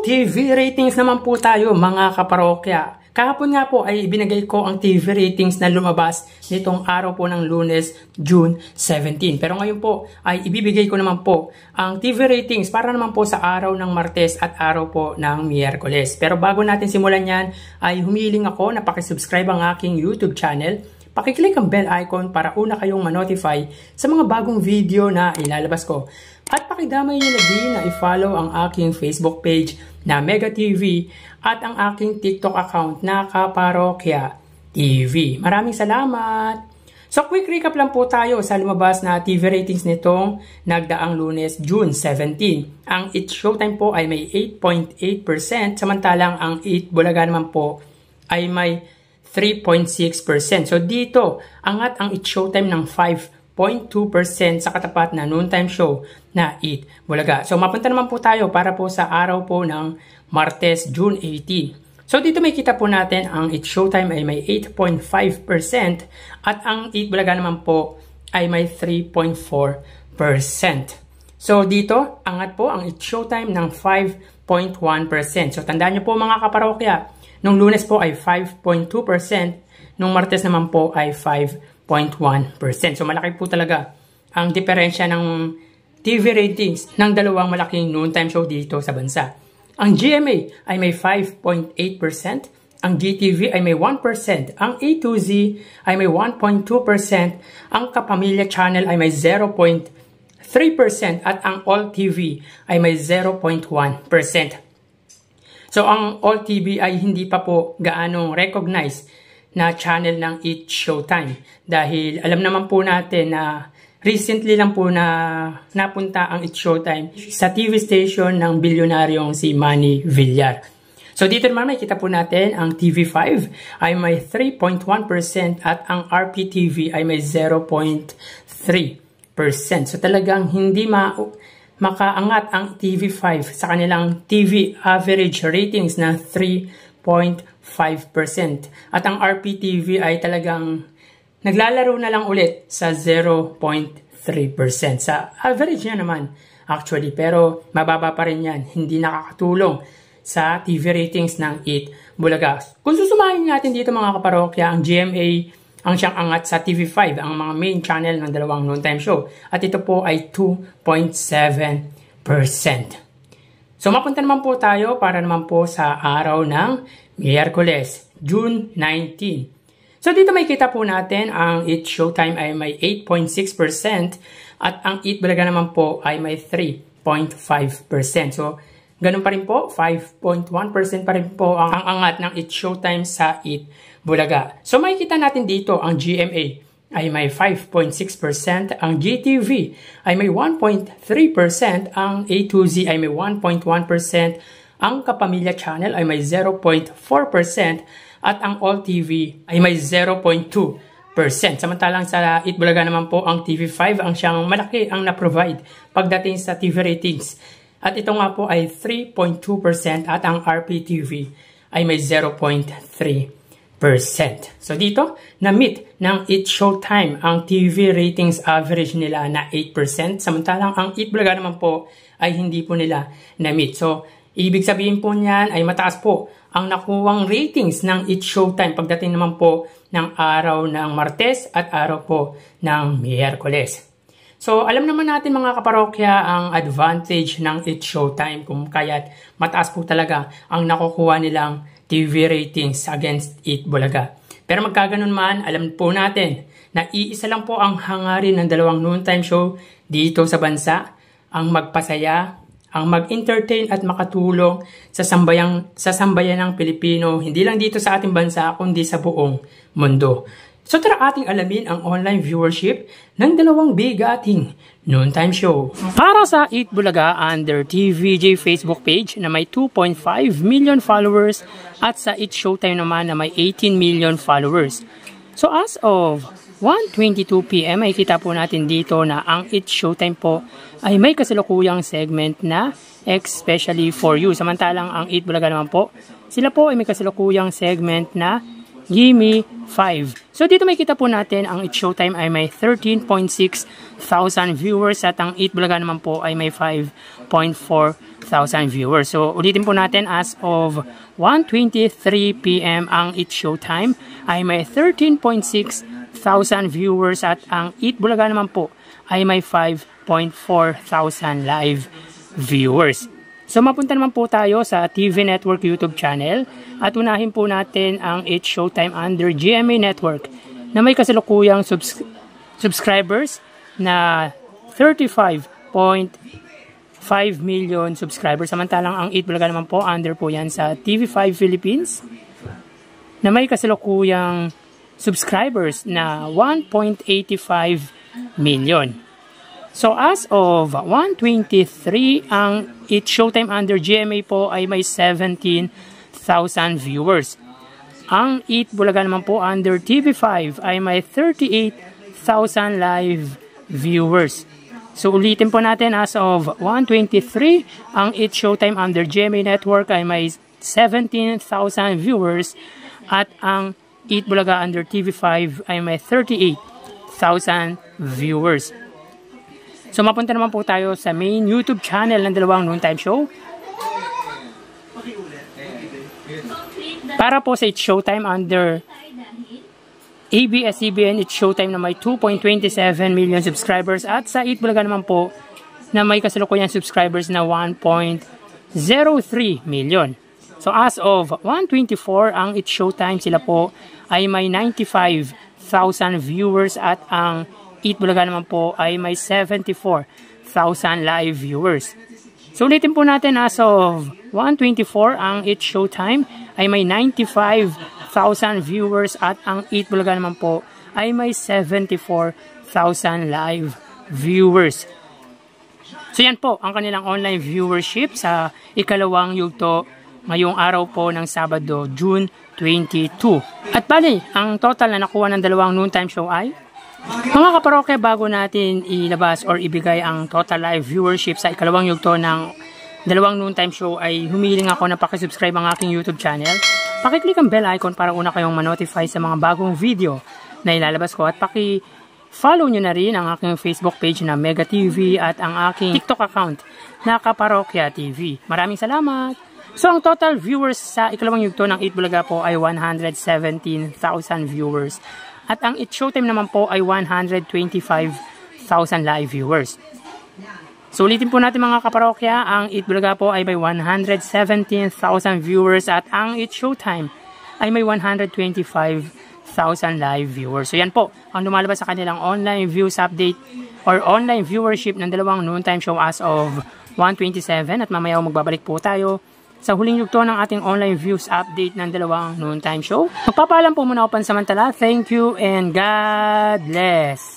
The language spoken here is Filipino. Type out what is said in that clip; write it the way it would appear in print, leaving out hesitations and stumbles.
TV ratings naman po tayo mga kaparokya. Kahapon nga po ay ibinigay ko ang TV ratings na lumabas nitong araw po ng Lunes, June 17. Pero ngayon po ay ibibigay ko naman po ang TV ratings para naman po sa araw ng Martes at araw po ng Miyerkules. Pero bago natin simulan yan ay humiling ako na pakisubscribe ang aking YouTube channel. Pakiclick ang bell icon para una kayong ma-notify sa mga bagong video na ilalabas ko. At pakidamay nyo na din na i-follow ang aking Facebook page na Mega TV at ang aking TikTok account na Kaparokya TV. Maraming salamat! So quick recap lang po tayo sa lumabas na TV ratings nitong nagdaang Lunes, June 17. Ang It's Showtime po ay may 8.8%, samantalang ang 8 Bulaga naman po ay may 3.6%. So dito, angat ang It's Showtime ng 5.2% sa katapat na noontime show na Eat Bulaga. So mapunta naman po tayo para po sa araw po ng Martes, June 18. So dito may kita po natin ang It's Showtime ay may 8.5% at ang Eat Bulaga naman po ay may 3.4%. So dito, angat po ang It's Showtime ng 5.1%. So tandaan nyo po mga kaparokya, nung Lunes po ay 5.2%, nung Martes naman po ay 5.1%. So malaki po talaga ang diferensya ng TV ratings ng dalawang malaking noontime show dito sa bansa. Ang GMA ay may 5.8%, ang GTV ay may 1%, ang A2Z ay may 1.2%, ang Kapamilya Channel ay may 0.3% at ang All TV ay may 0.1%. So ang All TV ay hindi pa po gaanong recognized na channel ng It's Showtime dahil alam naman po natin na recently lang po na napunta ang It's Showtime sa TV station ng bilyonaryong si Manny Villar. So dito naman may kita po natin ang TV5 ay may 3.1% at ang RPTV ay may 0.3%. So talagang hindi makaangat ang TV5 sa kanilang TV average ratings na 3.5%. At ang RPTV ay talagang naglalaro na lang ulit sa 0.3%. Sa average niya naman actually, pero mababa pa rin yan. Hindi nakakatulong sa TV ratings ng Eat Bulaga. Kung susumahin natin dito mga kaparokya, ang GMA ang siyang angat sa TV5, ang mga main channel ng dalawang noontime show. At ito po ay 2.7%. So mapunta naman po tayo para naman po sa araw ng Miyerkules, June 19. So dito may kita po natin ang It's Showtime ay may 8.6% at ang Eat Bulaga naman po ay may 3.5%. So ganun pa rin po, 5.1% pa rin po ang angat ng It's Showtime sa Eat Bulaga. So makikita natin dito ang GMA ay may 5.6%, ang GTV ay may 1.3%, ang A2Z ay may 1.1%, ang Kapamilya Channel ay may 0.4%, at ang All TV ay may 0.2%. Samantalang sa Eat Bulaga naman po, ang TV5 ang siyang malaki ang na-provide pagdating sa TV ratings. At ito nga po ay 3.2% at ang RPTV ay may 0.3%. So dito, na-meet ng It's Showtime ang TV ratings average nila na 8%. Samantalang ang Eat Bulaga naman po ay hindi po nila na-meet. So ibig sabihin po niyan ay mataas po ang nakuwang ratings ng It's Showtime pagdating naman po ng araw ng Martes at araw po ng Miyerkules. So alam naman natin mga kaparokya ang advantage ng It's Showtime kung kaya't mataas po talaga ang nakukuha nilang TV ratings against Eat Bulaga. Pero magkaganon man, alam po natin na iisa lang po ang hangarin ng dalawang noontime show dito sa bansa, ang magpasaya, ang mag-entertain at makatulong sa sambayan ng Pilipino, hindi lang dito sa ating bansa, kundi sa buong mundo. So tara ating alamin ang online viewership ng dalawang bigating noontime show. Para sa Eat Bulaga under TVJ Facebook page na may 2.5 million followers at sa It's Showtime naman na may 18 million followers. So as of 1:22 PM ay kita po natin dito na ang It's Showtime po ay may kasalukuyang segment na especially for you. Samantalang ang Eat Bulaga naman po, sila po ay may kasalukuyang segment na Gimme 5. So dito may kita po natin ang It's Showtime ay may 13.6 thousand viewers at ang Eat Bulaga naman po ay may 5.4 thousand viewers. So ulitin po natin, as of 1:23 PM ang It's Showtime ay may 13.6 thousand viewers at ang Eat Bulaga naman po ay may 5.4 thousand live viewers. So mapunta naman po tayo sa TV Network YouTube channel at unahin po natin ang It's Showtime under GMA Network na may kasalukuyang subscribers na 35.5 million subscribers. Samantalang ang Eat Bulaga naman po under po yan sa TV5 Philippines na may kasalukuyang subscribers na 1.85 million. So as of 1:23, ang It's Showtime under GMA po ay may 17,000 viewers. Ang Eat Bulaga naman po under TV5 ay may 38,000 live viewers. So ulitin po natin, as of 1:23, ang It's Showtime under GMA Network ay may 17,000 viewers at ang Eat Bulaga under TV5 ay may 38,000 viewers. So mapunta naman po tayo sa main YouTube channel ng dalawang noontime show. Para po sa It's Showtime under ABS-CBN It's Showtime na may 2.27 million subscribers at sa Eat Bulaga naman po na may kasalukuyang subscribers na 1.03 million. So as of 1:24, ang It's Showtime sila po ay may 95,000 viewers at ang Eat Bulaga naman po ay may 74,000 live viewers. So ulitin po natin, as of 1:24, ang It's Showtime ay may 95,000 viewers at ang Eat Bulaga naman po ay may 74,000 live viewers. So yan po ang kanilang online viewership sa ikalawang yugto ngayong araw po ng Sabado, June 22. At bali, ang total na nakuha ng dalawang noontime show ay, mga kaparokya, bago natin ilabas or ibigay ang total live viewership sa ikalawang yugto ng dalawang noontime show, ay humiling ako na pakisubscribe ang aking YouTube channel. Pakiclick ang bell icon para una kayong manotify sa mga bagong video na ilalabas ko, at follow nyo na rin ang aking Facebook page na Mega TV at ang aking TikTok account na Kaparokya TV. Maraming salamat! So ang total viewers sa ikalawang yugto ng Eat Bulaga po ay 117,000 viewers. At ang It's Showtime naman po ay 125,000 live viewers. So ulitin po natin mga kaparokya, ang Eat Bulaga po ay may 117,000 viewers at ang It's Showtime ay may 125,000 live viewers. So yan po ang lumalabas sa kanilang online views update or online viewership ng dalawang noontime show as of 1:27, at mamaya magbabalik po tayo sa huling yugto ng ating online views update ng dalawang noontime show. Magpapaalam po muna ako pansamantala. Thank you and God bless!